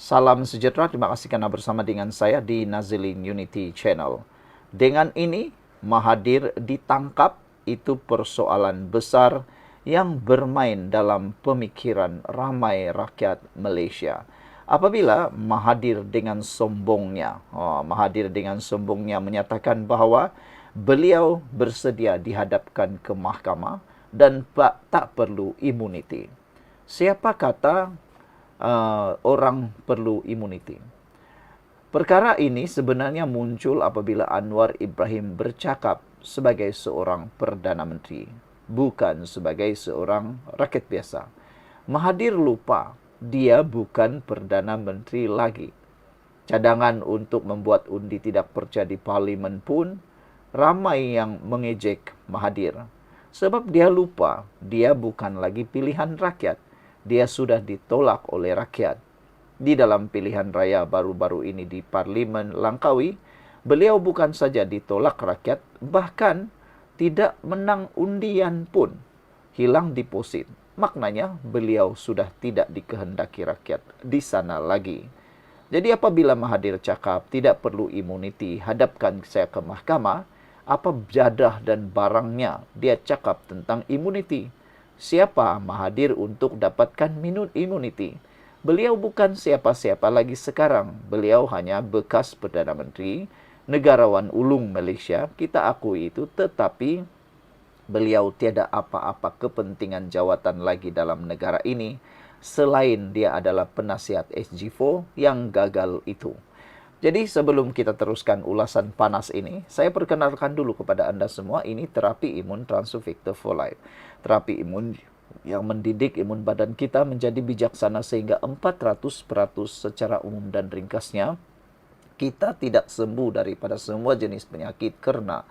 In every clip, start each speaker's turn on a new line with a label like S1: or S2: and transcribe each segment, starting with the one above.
S1: Salam sejahtera, terima kasih karena bersama dengan saya di Nazilin Unity Channel. Dengan ini, Mahathir ditangkap, itu persoalan besar yang bermain dalam pemikiran ramai rakyat Malaysia. Apabila Mahathir dengan sombongnya menyatakan bahawa beliau bersedia dihadapkan ke mahkamah dan tak perlu imuniti. Siapa kata orang perlu imuniti? Perkara ini sebenarnya muncul apabila Anwar Ibrahim bercakap sebagai seorang Perdana Menteri, bukan sebagai seorang rakyat biasa. Mahathir lupa, dia bukan Perdana Menteri lagi. Cadangan untuk membuat undi tidak percaya di Parlimen pun ramai yang mengejek Mahathir. Sebab dia lupa, dia bukan lagi pilihan rakyat. Dia sudah ditolak oleh rakyat. Di dalam pilihan raya baru-baru ini di Parlimen Langkawi, beliau bukan saja ditolak rakyat, bahkan tidak menang undian pun, hilang deposit. Maknanya beliau sudah tidak dikehendaki rakyat di sana lagi. Jadi apabila Mahathir cakap tidak perlu imuniti, hadapkan saya ke mahkamah, apa jadah dan barangnya dia cakap tentang imuniti? Siapa Mahathir untuk dapatkan imuniti? Beliau bukan siapa-siapa lagi sekarang. Beliau hanya bekas Perdana Menteri, negarawan ulung Malaysia, kita akui itu, tetapi beliau tiada apa-apa kepentingan jawatan lagi dalam negara ini selain dia adalah penasihat SG4 yang gagal itu. Jadi sebelum kita teruskan ulasan panas ini, saya perkenalkan dulu kepada Anda semua, ini terapi imun Transfer Factor for Life. Terapi imun yang mendidik imun badan kita menjadi bijaksana sehingga 400% secara umum dan ringkasnya, kita tidak sembuh daripada semua jenis penyakit karena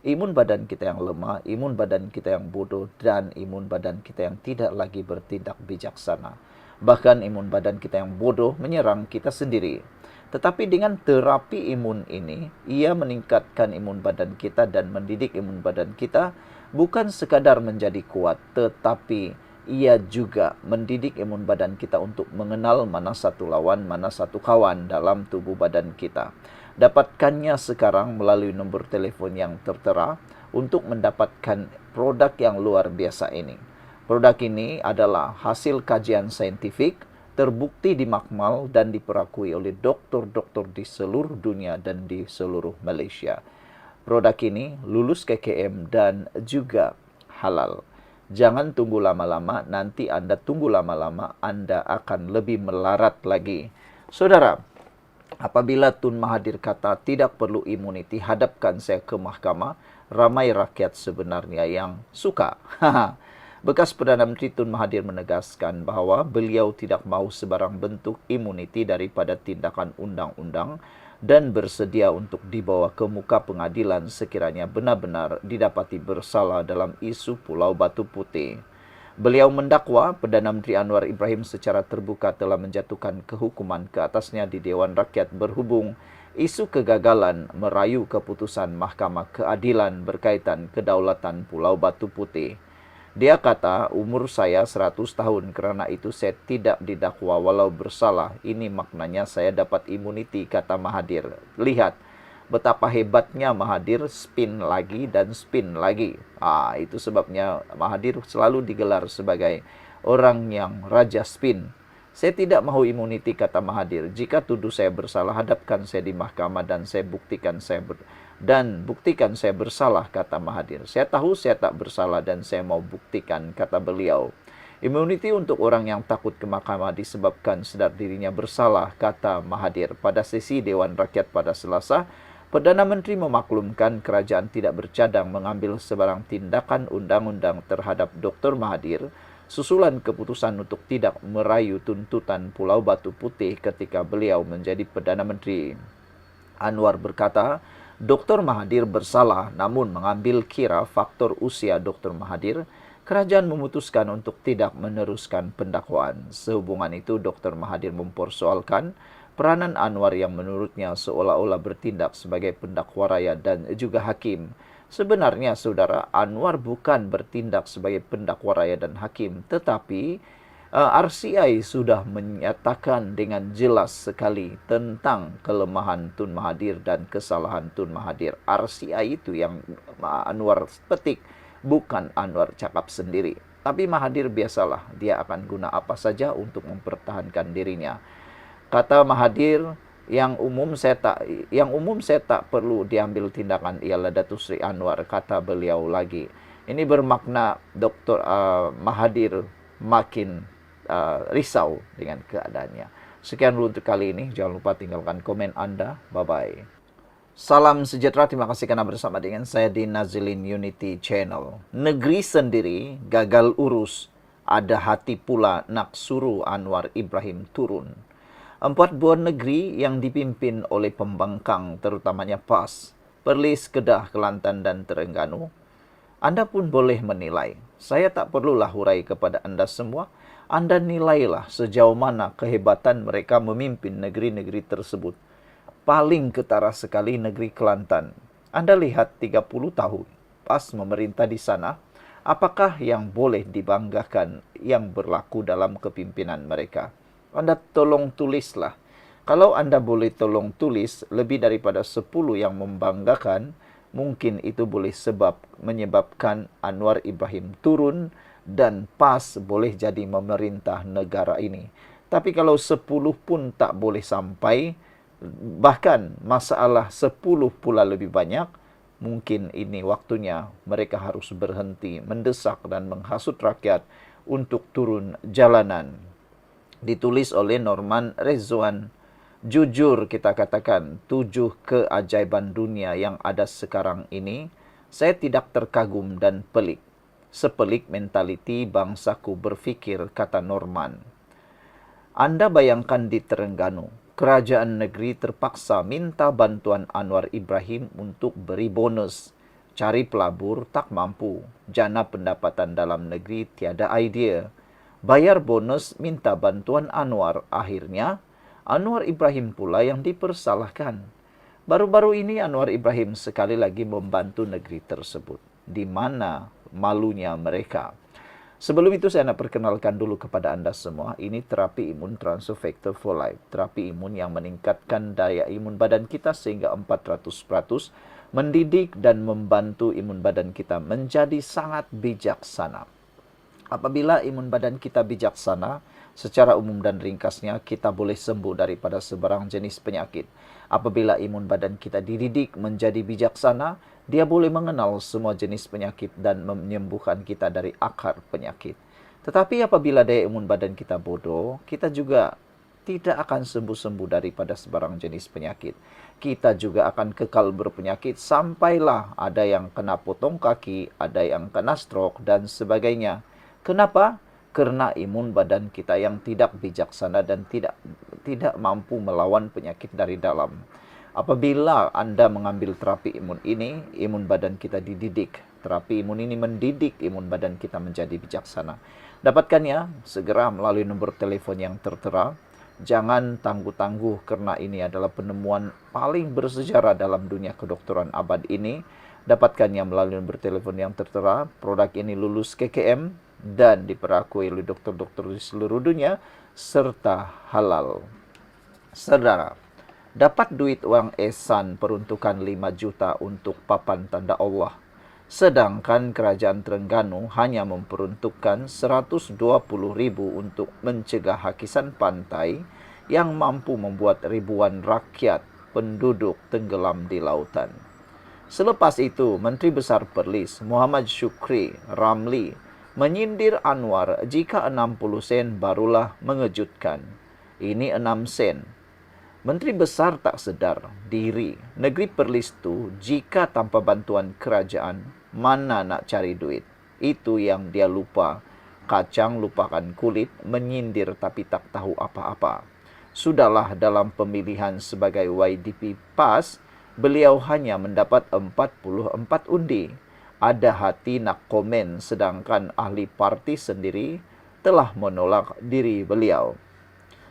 S1: imun badan kita yang lemah, imun badan kita yang bodoh, dan imun badan kita yang tidak lagi bertindak bijaksana. Bahkan imun badan kita yang bodoh menyerang kita sendiri. Tetapi dengan terapi imun ini, ia meningkatkan imun badan kita dan mendidik imun badan kita bukan sekadar menjadi kuat, tetapi ia juga mendidik imun badan kita untuk mengenal mana satu lawan, mana satu kawan dalam tubuh badan kita. Dapatkannya sekarang melalui nombor telefon yang tertera untuk mendapatkan produk yang luar biasa ini. Produk ini adalah hasil kajian saintifik, terbukti dimakmal dan diperakui oleh doktor-doktor di seluruh dunia dan di seluruh Malaysia. Produk ini lulus KKM dan juga halal. Jangan tunggu lama-lama, nanti Anda tunggu lama-lama, Anda akan lebih melarat lagi. Saudara, apabila Tun Mahathir kata tidak perlu imuniti, hadapkan saya ke mahkamah, ramai rakyat sebenarnya yang suka. Bekas Perdana Menteri Tun Mahathir menegaskan bahawa beliau tidak mahu sebarang bentuk imuniti daripada tindakan undang-undang dan bersedia untuk dibawa ke muka pengadilan sekiranya benar-benar didapati bersalah dalam isu Pulau Batu Putih. Beliau mendakwa Perdana Menteri Anwar Ibrahim secara terbuka telah menjatuhkan kehukuman ke atasnya di Dewan Rakyat berhubung isu kegagalan merayu keputusan Mahkamah Keadilan berkaitan kedaulatan Pulau Batu Putih. Dia kata, umur saya 100 tahun, kerana itu saya tidak didakwa walau bersalah. Ini maknanya saya dapat imuniti, kata Mahathir. Lihat betapa hebatnya Mahathir, spin lagi dan spin lagi. Itu sebabnya Mahathir selalu digelar sebagai orang yang raja spin. Saya tidak mahu imuniti, kata Mahathir. Jika tuduh saya bersalah, hadapkan saya di mahkamah dan buktikan saya bersalah, kata Mahathir. Saya tahu saya tak bersalah dan saya mau buktikan, kata beliau. Imuniti untuk orang yang takut ke mahkamah disebabkan sedar dirinya bersalah, kata Mahathir. Pada sesi Dewan Rakyat pada Selasa, Perdana Menteri memaklumkan kerajaan tidak bercadang mengambil sebarang tindakan undang-undang terhadap Dr. Mahathir susulan keputusan untuk tidak merayu tuntutan Pulau Batu Putih ketika beliau menjadi Perdana Menteri. Anwar berkata, Dr. Mahathir bersalah, namun mengambil kira faktor usia Dr. Mahathir, kerajaan memutuskan untuk tidak meneruskan pendakwaan. Sehubungan itu, Dr. Mahathir mempersoalkan peranan Anwar yang menurutnya seolah-olah bertindak sebagai pendakwa raya dan juga hakim. Sebenarnya, saudara, Anwar bukan bertindak sebagai pendakwa raya dan hakim, tetapi RCI sudah menyatakan dengan jelas sekali tentang kelemahan Tun Mahathir dan kesalahan Tun Mahathir. RCI itu yang Anwar petik, bukan Anwar cakap sendiri. Tapi Mahathir biasalah, dia akan guna apa saja untuk mempertahankan dirinya. Kata Mahathir, yang umum saya tak perlu diambil tindakan ialah Datuk Seri Anwar, kata beliau lagi. Ini bermakna Dr. Mahathir makin risau dengan keadaannya. Sekian dulu untuk kali ini. Jangan lupa tinggalkan komen Anda. Bye-bye. Salam sejahtera. Terima kasih karena bersama dengan saya di Nazilin Unity Channel. Negeri sendiri gagal urus. Ada hati pula nak suruh Anwar Ibrahim turun. 4 buah negeri yang dipimpin oleh pembangkang, terutamanya PAS, Perlis, Kedah, Kelantan, dan Terengganu. Anda pun boleh menilai. Saya tak perlulah hurai kepada Anda semua. Anda nilailah sejauh mana kehebatan mereka memimpin negeri-negeri tersebut. Paling ketara sekali negeri Kelantan. Anda lihat 30 tahun PAS memerintah di sana. Apakah yang boleh dibanggakan yang berlaku dalam kepimpinan mereka? Anda tolong tulislah. Kalau Anda boleh tolong tulis lebih daripada 10 yang membanggakan, mungkin itu boleh menyebabkan Anwar Ibrahim turun dan PAS boleh jadi memerintah negara ini. Tapi kalau 10 pun tak boleh sampai, bahkan masalah 10 pula lebih banyak, mungkin ini waktunya mereka harus berhenti mendesak dan menghasut rakyat untuk turun jalanan. Ditulis oleh Norman Rezwan. Jujur kita katakan, 7 keajaiban dunia yang ada sekarang ini, saya tidak terkagum dan pelik. Sepelik mentaliti bangsaku berfikir, kata Norman. Anda bayangkan di Terengganu, kerajaan negeri terpaksa minta bantuan Anwar Ibrahim untuk beri bonus. Cari pelabur tak mampu, jana pendapatan dalam negeri tiada idea. Bayar bonus minta bantuan Anwar, akhirnya Anwar Ibrahim pula yang dipersalahkan. Baru-baru ini Anwar Ibrahim sekali lagi membantu negeri tersebut. Di mana malunya mereka? Sebelum itu saya nak perkenalkan dulu kepada Anda semua, ini terapi imun Transfer Factor for Life. Terapi imun yang meningkatkan daya imun badan kita sehingga 400%, mendidik dan membantu imun badan kita menjadi sangat bijaksana. Apabila imun badan kita bijaksana, secara umum dan ringkasnya, kita boleh sembuh daripada sebarang jenis penyakit. Apabila imun badan kita dididik menjadi bijaksana, dia boleh mengenal semua jenis penyakit dan menyembuhkan kita dari akar penyakit. Tetapi apabila daya imun badan kita bodoh, kita juga tidak akan sembuh-sembuh daripada sebarang jenis penyakit. Kita juga akan kekal berpenyakit sampailah ada yang kena potong kaki, ada yang kena stroke, dan sebagainya. Kenapa? Karena imun badan kita yang tidak bijaksana dan tidak mampu melawan penyakit dari dalam. Apabila Anda mengambil terapi imun ini, imun badan kita dididik. Terapi imun ini mendidik imun badan kita menjadi bijaksana. Dapatkannya segera melalui nomor telepon yang tertera. Jangan tangguh-tangguh karena ini adalah penemuan paling bersejarah dalam dunia kedokteran abad ini. Dapatkannya melalui nomor telepon yang tertera. Produk ini lulus KKM dan diperakui oleh dokter-dokter di seluruh dunia serta halal. Saudara, dapat duit uang ehsan peruntukan 5 juta untuk papan tanda Allah. Sedangkan kerajaan Terengganu hanya memperuntukkan 120.000 untuk mencegah hakisan pantai yang mampu membuat ribuan rakyat penduduk tenggelam di lautan. Selepas itu, Menteri Besar Perlis Muhammad Shukri Ramli menyindir Anwar jika 60 sen barulah mengejutkan. Ini 6 sen. Menteri Besar tak sedar diri. Negeri Perlis itu jika tanpa bantuan kerajaan, mana nak cari duit? Itu yang dia lupa. Kacang lupakan kulit, menyindir tapi tak tahu apa-apa. Sudahlah dalam pemilihan sebagai YDP PAS, beliau hanya mendapat 44 undi. Ada hati nak komen sedangkan ahli parti sendiri telah menolak diri beliau.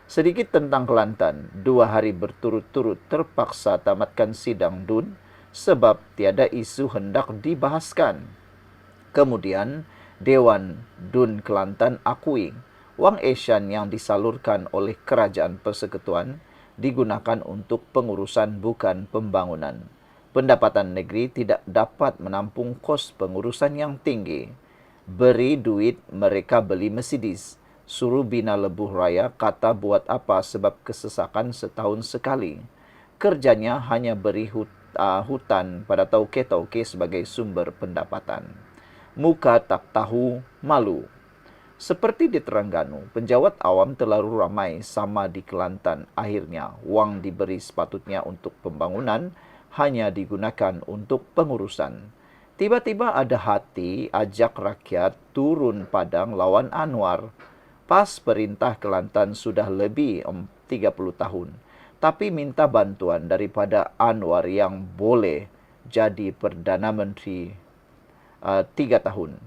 S1: Sedikit tentang Kelantan, 2 hari berturut-turut terpaksa tamatkan sidang DUN sebab tiada isu hendak dibahaskan. Kemudian, Dewan DUN Kelantan akui Wang Asian yang disalurkan oleh Kerajaan Persekutuan digunakan untuk pengurusan bukan pembangunan. Pendapatan negeri tidak dapat menampung kos pengurusan yang tinggi. Beri duit, mereka beli Mercedes. Suruh bina lebuh raya, kata buat apa sebab kesesakan setahun sekali. Kerjanya hanya beri hutan pada tauke-tauke sebagai sumber pendapatan. Muka tak tahu malu. Seperti di Terengganu, penjawat awam terlalu ramai sama di Kelantan. Akhirnya, wang diberi sepatutnya untuk pembangunan hanya digunakan untuk pengurusan. Tiba-tiba ada hati ajak rakyat turun padang lawan Anwar. Pas perintah Kelantan sudah lebih 30 tahun. Tapi minta bantuan daripada Anwar yang boleh jadi Perdana Menteri 3 tahun.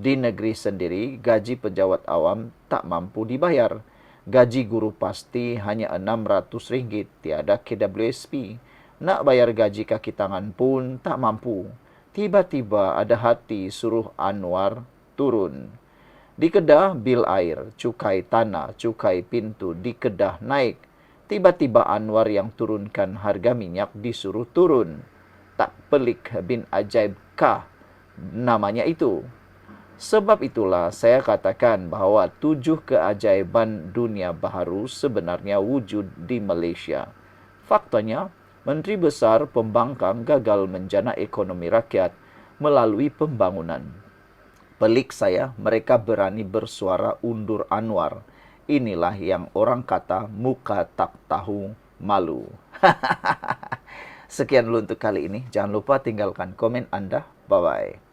S1: Di negeri sendiri, gaji pejabat awam tak mampu dibayar. Gaji guru pasti hanya RM600, tiada KWSP. Nak bayar gaji kaki tangan pun tak mampu. Tiba-tiba ada hati suruh Anwar turun. Di Kedah, bil air, cukai tanah, cukai pintu di Kedah naik. Tiba-tiba Anwar yang turunkan harga minyak disuruh turun. Tak pelik bin ajaib kah namanya itu? Sebab itulah saya katakan bahawa 7 keajaiban dunia baharu sebenarnya wujud di Malaysia. Faktanya, Menteri Besar Pembangkang gagal menjana ekonomi rakyat melalui pembangunan. Pelik saya, mereka berani bersuara undur Anwar. Inilah yang orang kata muka tak tahu malu. Sekian dulu untuk kali ini. Jangan lupa tinggalkan komen Anda. Bye-bye.